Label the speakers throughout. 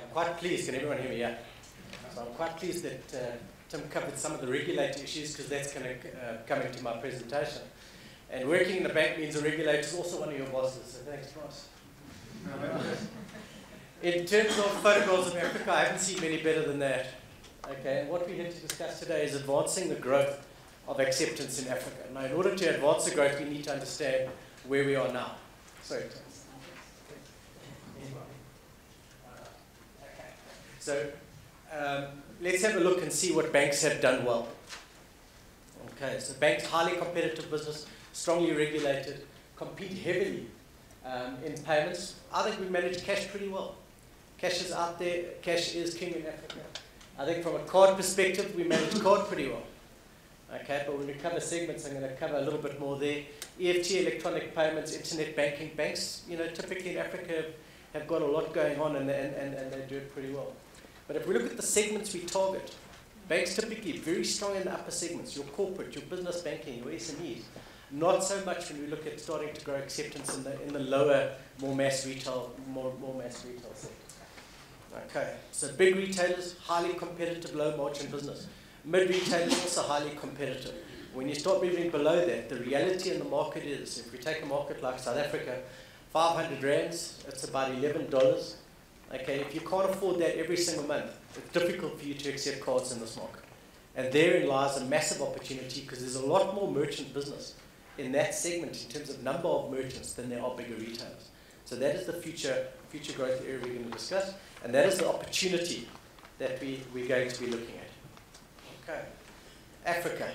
Speaker 1: I'm quite pleased. Can everyone hear me? Yeah. So I'm quite pleased that Tim covered some of the regulator issues because that's going to come into my presentation. And working in the bank means a regulator is also one of your bosses. So thanks, Ross. In terms of photographs of Africa, I haven't seen many better than that. Okay, and what we're here to discuss today is advancing the growth of acceptance in Africa. Now, in order to advance the growth, we need to understand where we are now. Sorry, Tim. So let's have a look and see what banks have done well. Okay, so banks, highly competitive business, strongly regulated, compete heavily in payments. I think we manage cash pretty well. Cash is out there, cash is king in Africa. I think from a card perspective, we manage card pretty well. Okay, but when we cover segments, I'm going to cover a little bit more there. EFT, electronic payments, internet banking, banks, typically in Africa have got a lot going on and they do it pretty well. But if we look at the segments we target, banks typically very strong in the upper segments, your corporate, your business banking, your SMEs. Not so much when we look at starting to grow acceptance in the lower, more mass retail sector. Okay, so big retailers, highly competitive, low margin business. Mid retailers also highly competitive. When you start moving below that, the reality in the market is, if we take a market like South Africa, 500 rands, it's about $11. Okay, if you can't afford that every single month, it's difficult for you to accept cards in this market. And therein lies a massive opportunity because there's a lot more merchant business in that segment in terms of number of merchants than there are bigger retailers. So that is the future growth area we're going to discuss, and that is the opportunity that we're going to be looking at. Okay, Africa.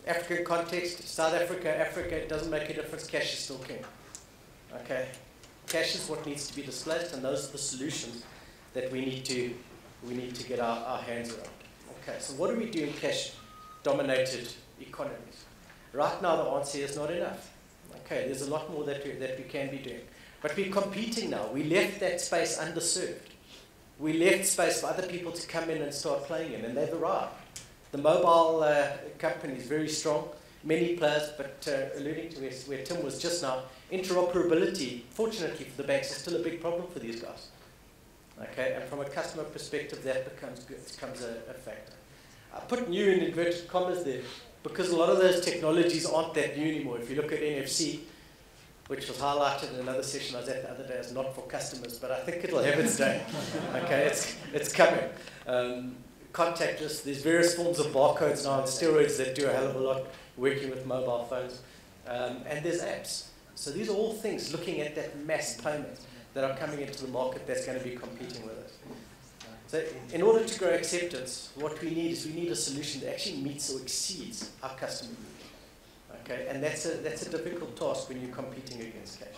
Speaker 1: African context, South Africa, it doesn't make a difference, cash is still king. Okay. Cash is what needs to be displaced, and those are the solutions that we need to get our hands around. Okay, so what do we do in cash-dominated economies? Right now, the answer is not enough. Okay, there's a lot more that we can be doing. But we're competing now. We left that space underserved. We left space for other people to come in and start playing in, and they've arrived. The mobile company is very strong. Many players, but alluding to where Tim was just now, interoperability, fortunately for the banks, is still a big problem for these guys. Okay, and from a customer perspective, that becomes a factor. I put new in inverted commas there because a lot of those technologies aren't that new anymore. If you look at NFC, which was highlighted in another session I was at the other day as not for customers, but I think it'll have its day. Okay, it's coming. Contactless, there's various forms of barcodes now and steroids that do a hell of a lot working with mobile phones. And there's apps. So these are all things looking at that mass payment that are coming into the market that's going to be competing with us. So in order to grow acceptance, what we need a solution that actually meets or exceeds our customer needs. Okay, and that's a difficult task when you're competing against cash.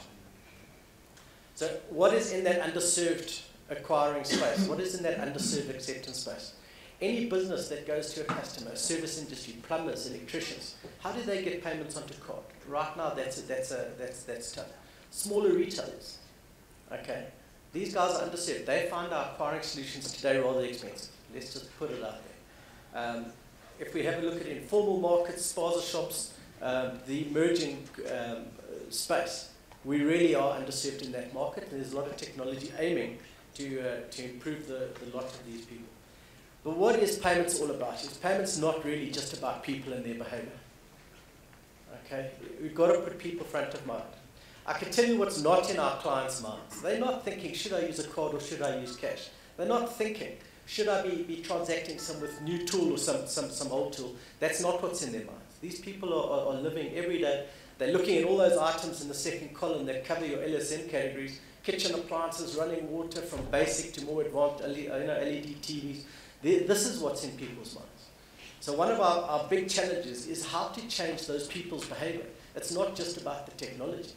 Speaker 1: So what is in that underserved acquiring space? What is in that underserved acceptance space? Any business that goes to a customer, service industry, plumbers, electricians, how do they get payments onto card? Right now, that's tough. Smaller retailers, okay, these guys are underserved. They find our acquiring solutions today rather expensive. Let's just put it out there. If we have a look at informal markets, spas, shops, the emerging space, we really are underserved in that market. And there's a lot of technology aiming to improve the lot of these people. But what is payments all about? Is payments not really just about people and their behavior? Okay, we've got to put people front of mind. I can tell you what's not in our clients' minds. They're not thinking, should I use a card or should I use cash? They're not thinking, should I be transacting some with new tool or some old tool? That's not what's in their minds. These people are living every day. They're looking at all those items in the second column that cover your LSM categories, kitchen appliances, running water from basic to more advanced LED TVs. This is what's in people's minds. So one of our big challenges is how to change those people's behavior. It's not just about the technology.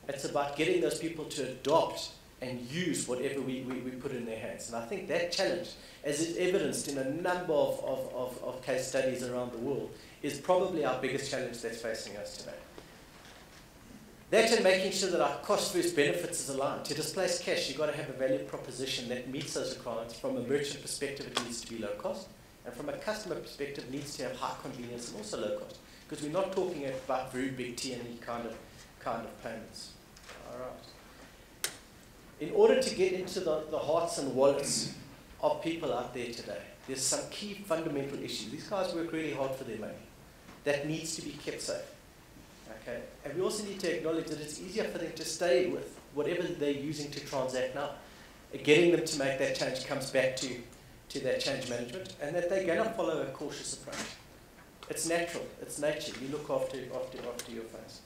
Speaker 1: It's about getting those people to adopt and use whatever we put in their hands. And I think that challenge, as is evidenced in a number of case studies around the world, is probably our biggest challenge that's facing us today. That and making sure that our cost versus benefits is aligned. To displace cash, you've got to have a value proposition that meets those requirements. From a merchant perspective, it needs to be low cost. And from a customer perspective, it needs to have high convenience and also low cost. Because we're not talking about very big T&E kind of payments. All right. In order to get into the hearts and wallets of people out there today, there's some key fundamental issues. These guys work really hard for their money. That needs to be kept safe. Okay? And we also need to acknowledge that it's easier for them to stay with whatever they're using to transact now. Getting them to make that change comes back to that change management, and that they're going to follow a cautious approach. It's natural. It's nature. You look after your funds.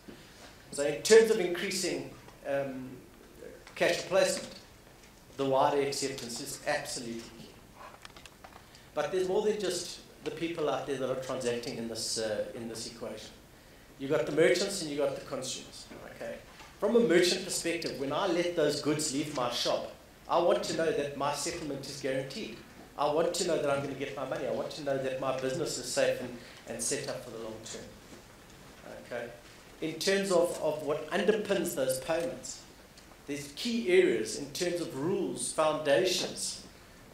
Speaker 1: So in terms of increasing cash replacement, the wider acceptance is absolutely key. But there's more than just the people out there that are transacting in this equation. You've got the merchants and you've got the consumers. Okay? From a merchant perspective, when I let those goods leave my shop, I want to know that my settlement is guaranteed. I want to know that I'm going to get my money. I want to know that my business is safe and set up for the long term. Okay? In terms of what underpins those payments, there's key areas in terms of rules, foundations,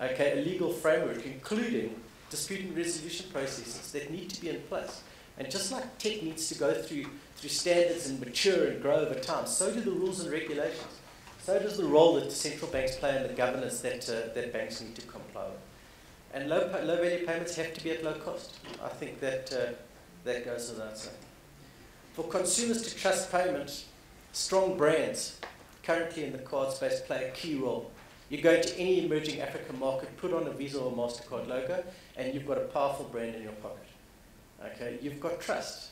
Speaker 1: okay, a legal framework, including dispute and resolution processes that need to be in place. And just like tech needs to go through standards and mature and grow over time, so do the rules and regulations. So does the role that the central banks play in the governance that banks need to comply with. And low value payments have to be at low cost. I think that goes without saying. For consumers to trust payment, strong brands currently in the card space play a key role. You go to any emerging African market, put on a Visa or MasterCard logo, and you've got a powerful brand in your pocket. Okay, you've got trust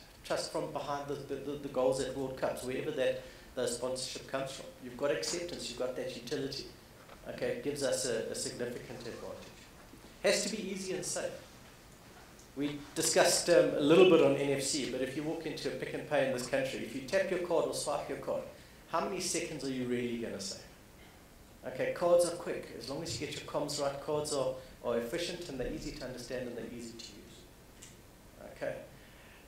Speaker 1: from behind the goals at World Cups, wherever those sponsorship comes from. You've got acceptance, you've got that utility. Okay, it gives us a significant advantage. Has to be easy and safe. We discussed a little bit on NFC, but if you walk into a Pick and Pay in this country, if you tap your card or swipe your card, how many seconds are you really going to save? Okay, cards are quick. As long as you get your comms right, cards are efficient and they're easy to understand and they're easy to use. Okay.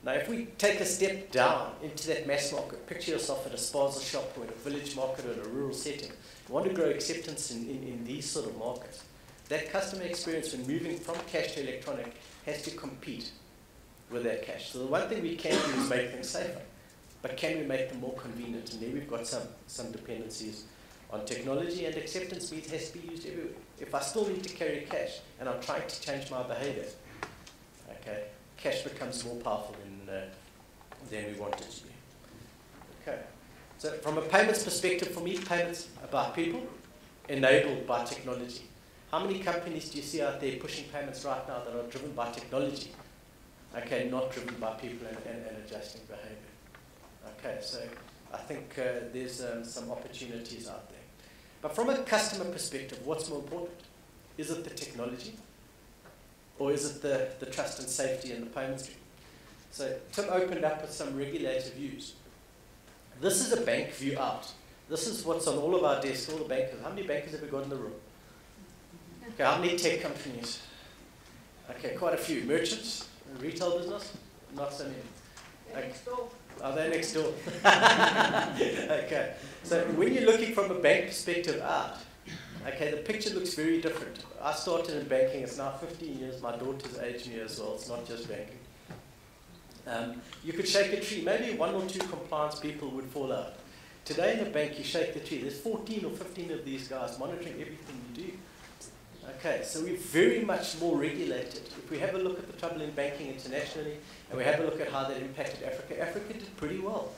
Speaker 1: Now, if we take a step down into that mass market, picture yourself at a spaza shop or in a village market or in a rural setting. You want to grow acceptance in these sort of markets. That customer experience when moving from cash to electronic has to compete with that cash. So the one thing we can do is make things safer. But can we make them more convenient? And there we've got some dependencies on technology, and acceptance means has to be used everywhere. If I still need to carry cash and I'm trying to change my behavior, okay, cash becomes more powerful than we want it to be. Okay. So from a payments perspective, for me, payments are about people enabled by technology. How many companies do you see out there pushing payments right now that are driven by technology? Okay, not driven by people and adjusting behavior. Okay, so I think there's some opportunities out there. But from a customer perspective, what's more important? Is it the technology? Or is it the trust and safety in the payment stream? So Tim opened up with some regulator views. This is a bank view out. This is what's on all of our desks, all the bankers. How many bankers have we got in the room? Okay, how many tech companies? Okay, quite a few. Merchants? Retail business? Not so many. Okay. Are they next door? Okay. So when you're looking from a bank perspective out, okay, the picture looks very different. I started in banking. It's now 15 years. My daughter's aged me as well. It's not just banking. You could shake a tree. Maybe 1 or 2 compliance people would fall out. Today in a bank, you shake the tree. There's 14 or 15 of these guys monitoring everything you do. Okay, so we're very much more regulated. If we have a look at the trouble in banking internationally, and we have a look at how that impacted Africa, Africa did pretty well.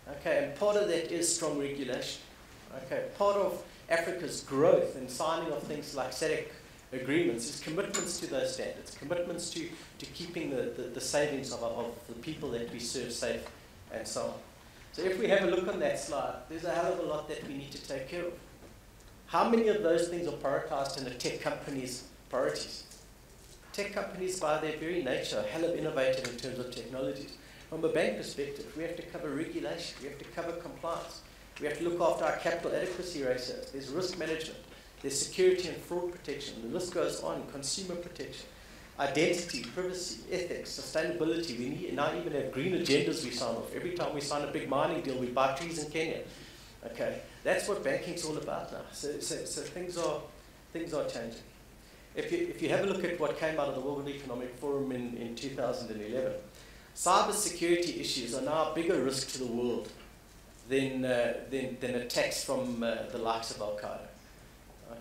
Speaker 1: Okay, and part of that is strong regulation. Okay, part of Africa's growth and signing of things like SADC agreements is commitments to those standards, commitments to keeping the savings of the people that we serve safe and so on. So if we have a look on that slide, there's a hell of a lot that we need to take care of. How many of those things are prioritized in the tech companies' priorities? Tech companies, by their very nature, are hell of innovative in terms of technologies. From a bank perspective, we have to cover regulation, we have to cover compliance, we have to look after our capital adequacy ratios, there's risk management, there's security and fraud protection, the list goes on, consumer protection, identity, privacy, ethics, sustainability. We now even have green agendas we sign off. Every time we sign a big mining deal, we buy trees in Kenya. Okay, that's what banking's all about now. So things are changing. If you have a look at what came out of the World Economic Forum in 2011, cyber security issues are now a bigger risk to the world than attacks from the likes of Al-Qaeda.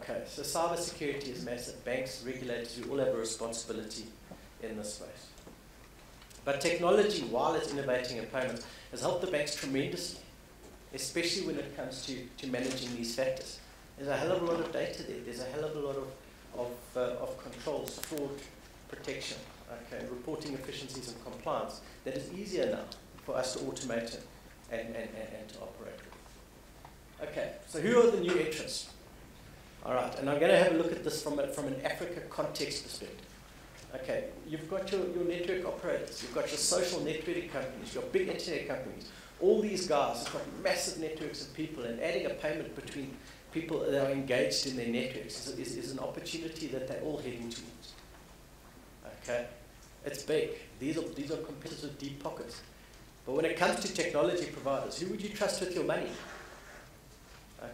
Speaker 1: Okay, so cybersecurity is massive. Banks, regulators, we all have a responsibility in this space. But technology, while it's innovating in payments, has helped the banks tremendously, especially when it comes to managing these factors. There's a hell of a lot of data there. There's a hell of a lot of controls, fraud protection, okay, reporting efficiencies and compliance that is easier now for us to automate it and to operate with. Okay, so who are the new entrants? All right, and I'm going to have a look at this from an Africa context perspective. Okay, you've got your network operators, you've got your social networking companies, your big internet companies. All these guys have got massive networks of people, and adding a payment between people that are engaged in their networks is an opportunity that they're all heading towards. Okay, it's big. These are competitors with deep pockets. But when it comes to technology providers, who would you trust with your money?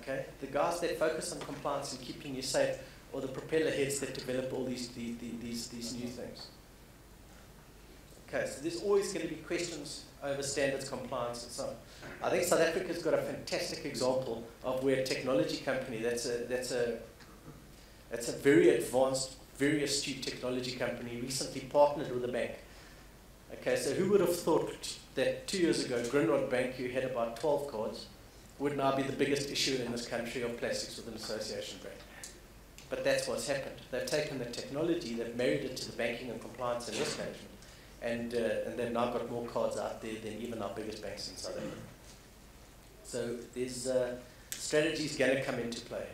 Speaker 1: Okay, the guys that focus on compliance and keeping you safe, or the propeller heads that develop all these new things. Okay, so there's always going to be questions over standards, compliance, and so on. I think South Africa's got a fantastic example of where a technology company that's a very advanced, very astute technology company recently partnered with a bank. Okay, so who would have thought that 2 years ago, Grindrod Bank, who had about 12 cards, would now be the biggest issuer in this country of plastics with an association brand? But that's what's happened. They've taken the technology, they've married it to the banking and compliance and risk management, and they've now got more cards out there than even our biggest banks in South Africa. So there's strategies going to come into play.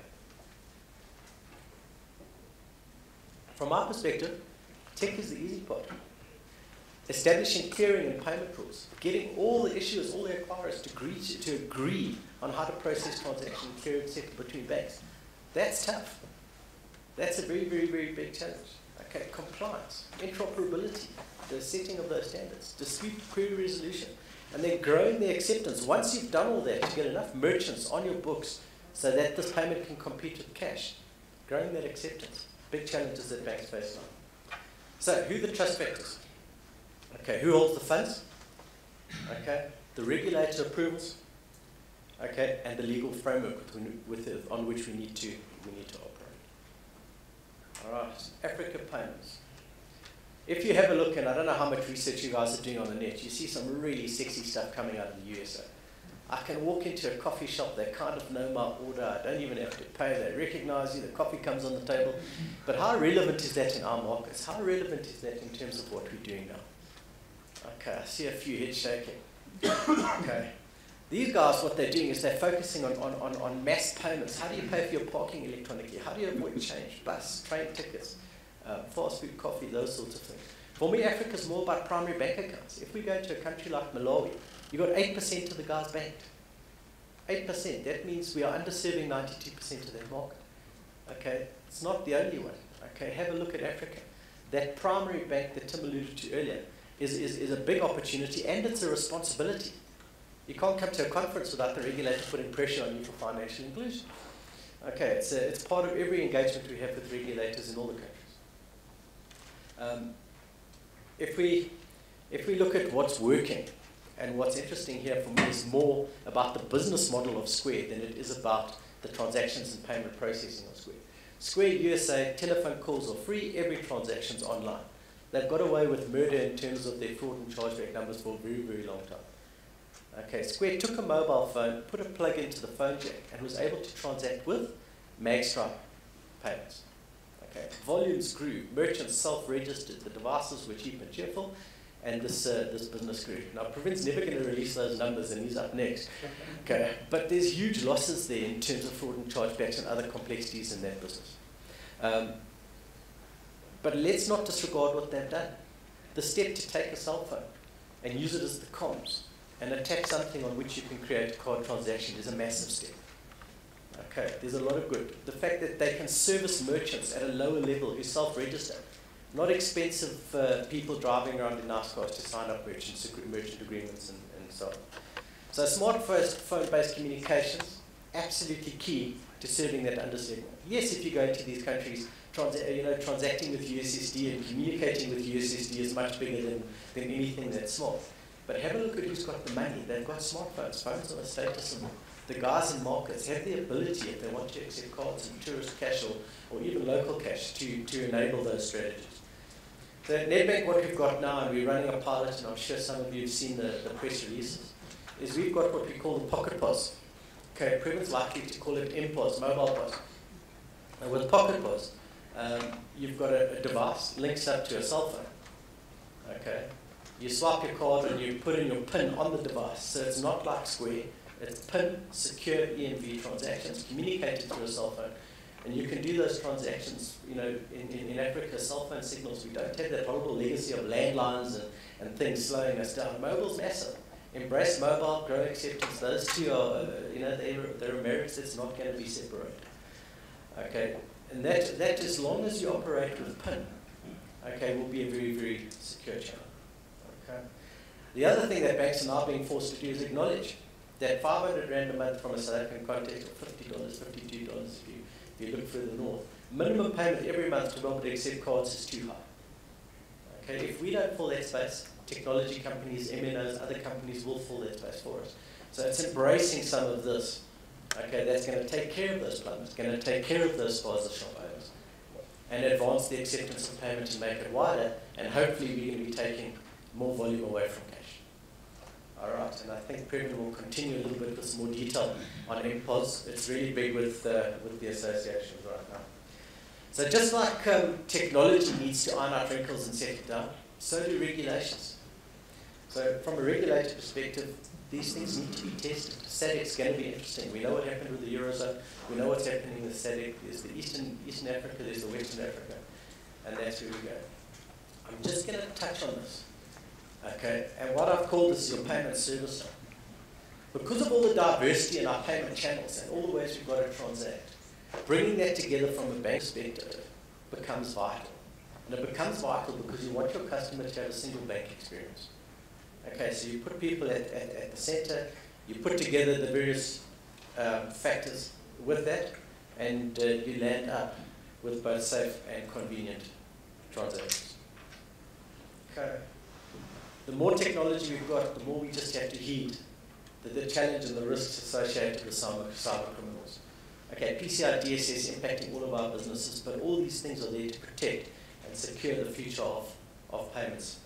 Speaker 1: From our perspective, tech is the easy part. Establishing clearing and payment rules, getting all the issuers, all the acquirers to agree on how to process transactions, clear and settle between banks. That's tough. That's a very, very, very big challenge. Okay, compliance, interoperability, the setting of those standards, dispute query resolution, and then growing the acceptance. Once you've done all that, to get enough merchants on your books so that this payment can compete with cash, growing that acceptance, big challenges that banks face now. So, who are the trust factors? Okay, who holds the funds? Okay, the regulator approvals. Okay, and the legal framework on which we need to operate. All right, Africa payments. If you have a look, and I don't know how much research you guys are doing on the net, you see some really sexy stuff coming out of the USA. I can walk into a coffee shop, they kind of know my order, I don't even have to pay, they recognize you, the coffee comes on the table. But how relevant is that in our markets? How relevant is that in terms of what we're doing now? Okay, I see a few heads shaking. Okay. These guys, what they're doing is they're focusing on mass payments. How do you pay for your parking electronically? How do you avoid change? Bus, train tickets, fast food, coffee, those sorts of things. For me, Africa's more about primary bank accounts. If we go to a country like Malawi, you've got 8% of the guys banked. 8%. That means we are underserving 92% of that market. Okay, it's not the only one. Okay, have a look at Africa. That primary bank that Tim alluded to earlier is a big opportunity, and it's a responsibility. You can't come to a conference without the regulator putting pressure on you for financial inclusion. Okay, it's part of every engagement we have with regulators in all the countries. If we look at what's working, and what's interesting here for me is more about the business model of Square than it is about the transactions and payment processing of Square. Square USA, telephone calls are free, every transaction's online. They've got away with murder in terms of their fraud and chargeback numbers for a very, very long time. Okay, Square took a mobile phone, put a plug into the phone jack, and was able to transact with magstripe payments. Okay, volumes grew, merchants self-registered, the devices were cheap and cheerful, and this business grew. Now, Pravin's never going to release those numbers, and he's up next. Okay, but there's huge losses there in terms of fraud and chargebacks and other complexities in that business. But let's not disregard what they've done. The step to take a cell phone and use it as the comms and attach something on which you can create a card transaction is a massive step. Okay, there's a lot of good. The fact that they can service merchants at a lower level who self-register, not expensive people driving around in nice cars to sign up merchant agreements and so on. So smartphone-based communications, absolutely key to serving that undersegment. Yes, if you go into these countries, transacting with USSD and communicating with USSD is much bigger than anything that's small. But have a look at who's got the money. They've got smartphones. Phones are a status symbol. The guys in markets have the ability, if they want to accept cards and tourist cash or even local cash, to enable those strategies. So at Nedbank, what we've got now, and we're running a pilot, and I'm sure some of you have seen the press releases, is we've got what we call the pocket POS. Okay, Previn's likely to call it MPOS, mobile POS. And with pocket POS, you've got a device links up to a cell phone. Okay, you swipe your card and you put in your PIN on the device, so it's not like Square. It's PIN secure EMV transactions communicated through a cell phone, and you can do those transactions. You know, in Africa, cell phone signals, we don't have that horrible legacy of landlines and things slowing us down. Mobile's massive. Embrace mobile, grow acceptance. Those two are, they're a marriage that's not going to be separated. Okay, and that as long as you operate with PIN, okay, will be a very, very secure channel. Okay. The other thing that banks are now being forced to do is acknowledge that 500 Rand a month from a South African context, or $50, $52 if you look further north, minimum payment every month to be able to accept cards is too high. Okay, if we don't fill that space, technology companies, MNOs, other companies will fill that space for us. So it's embracing some of this. Okay, that's going to take care of those plumbers, going to take care of those spaza shop owners, and advance the acceptance of payment and make it wider, and hopefully we're going to be taking more volume away from cash. All right, and I think Previn will continue a little bit with some more detail on MPOS. It's really big with the associations right now. So just like technology needs to iron out wrinkles and settle down, so do regulations. So from a regulator perspective, these things need to be tested. SADC's going to be interesting. We know what happened with the Eurozone. We know what's happening with SADC. There's the Eastern Africa, there's the Western Africa, and that's where we go. I'm just going to touch on this. Okay, and what I've called this is your payment service line. Because of all the diversity in our payment channels and all the ways we've got to transact, bringing that together from a bank perspective becomes vital. And it becomes vital because you want your customer to have a single bank experience. Okay, so you put people at the center, you put together the various factors with that, and you land up with both safe and convenient transactions. Okay. The more technology we've got, the more we just have to heed the challenge and the risks associated with cyber criminals. Okay, PCI DSS impacting all of our businesses, but all these things are there to protect and secure the future of payments,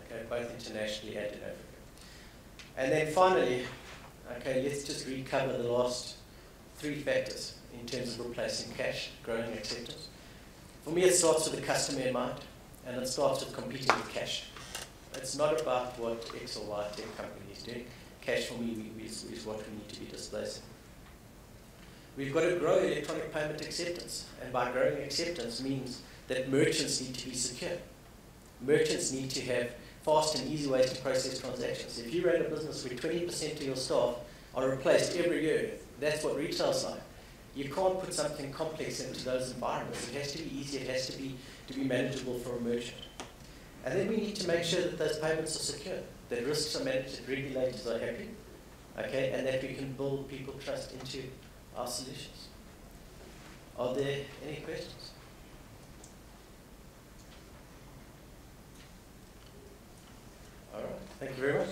Speaker 1: okay, both internationally and in Africa. And then finally, okay, let's just recover the last three factors in terms of replacing cash, growing acceptance. For me, it starts with the customer in mind, and it starts with competing with cash. It's not about what X or Y tech company is doing. Cash for me is what we need to be displacing. We've got to grow electronic payment acceptance, and by growing acceptance means that merchants need to be secure. Merchants need to have fast and easy ways to process transactions. If you run a business where 20% of your staff are replaced every year, that's what retail's like. You can't put something complex into those environments. It has to be easy, it has to be manageable for a merchant. And then we need to make sure that those payments are secure, that risks are managed, that regulators are happy, okay, and that we can build people trust into our solutions. Are there any questions? All right, thank you very much.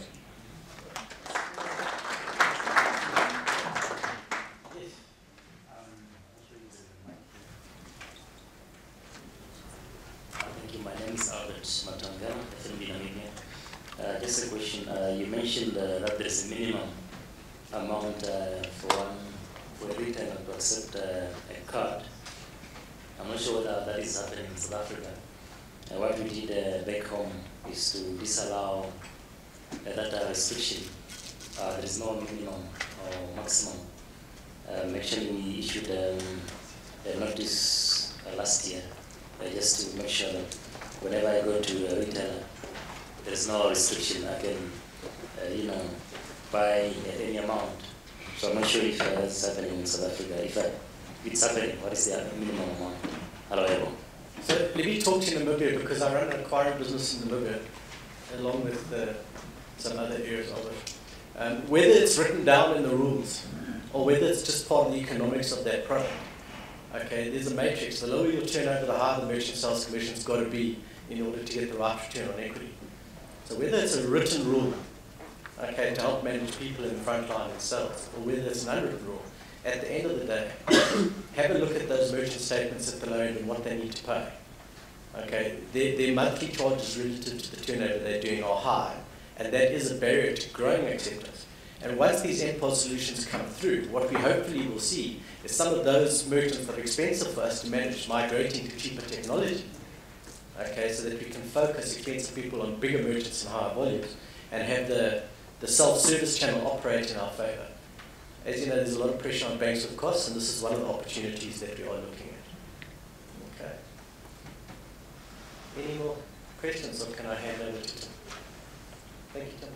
Speaker 1: Yes.
Speaker 2: Thank you. My name is Albert Matanga, FNB Namibia. Just a question. You mentioned that there is a minimum amount for a retailer to accept a card. I'm not sure whether that is happening in South Africa. What we did back home is to disallow that restriction. There is no minimum or maximum. Actually, we issued a notice last year just to make sure that whenever I go to a retailer, there is no restriction. I can, buy at any amount. So I'm not sure if it's happening in South Africa. If it's happening, what is the minimum amount allowable?
Speaker 1: So let me talk to Namibia, because I run an acquiring business in Namibia, along with some other areas of it. Whether it's written down in the rules, or whether it's just part of the economics of that product, okay, there's a matrix. The lower your turnover, the higher the merchant sales commission's got to be in order to get the right return on equity. So whether it's a written rule, okay, to help manage people in the front line and sales, or whether it's an unwritten rule. At the end of the day, have a look at those merchant statements at the low end and what they need to pay. Okay, their monthly charges relative to the turnover they're doing are high, and that is a barrier to growing acceptance. And once these MPOS solutions come through, what we hopefully will see is some of those merchants that are expensive for us to manage migrating to cheaper technology. Okay, so that we can focus expensive people on bigger merchants and higher volumes, and have the self-service channel operate in our favor. As you know, there's a lot of pressure on banks with costs, and this is one of the opportunities that we are looking at. Okay. Any more questions, or can I hand over to Tim? Thank you, Tim.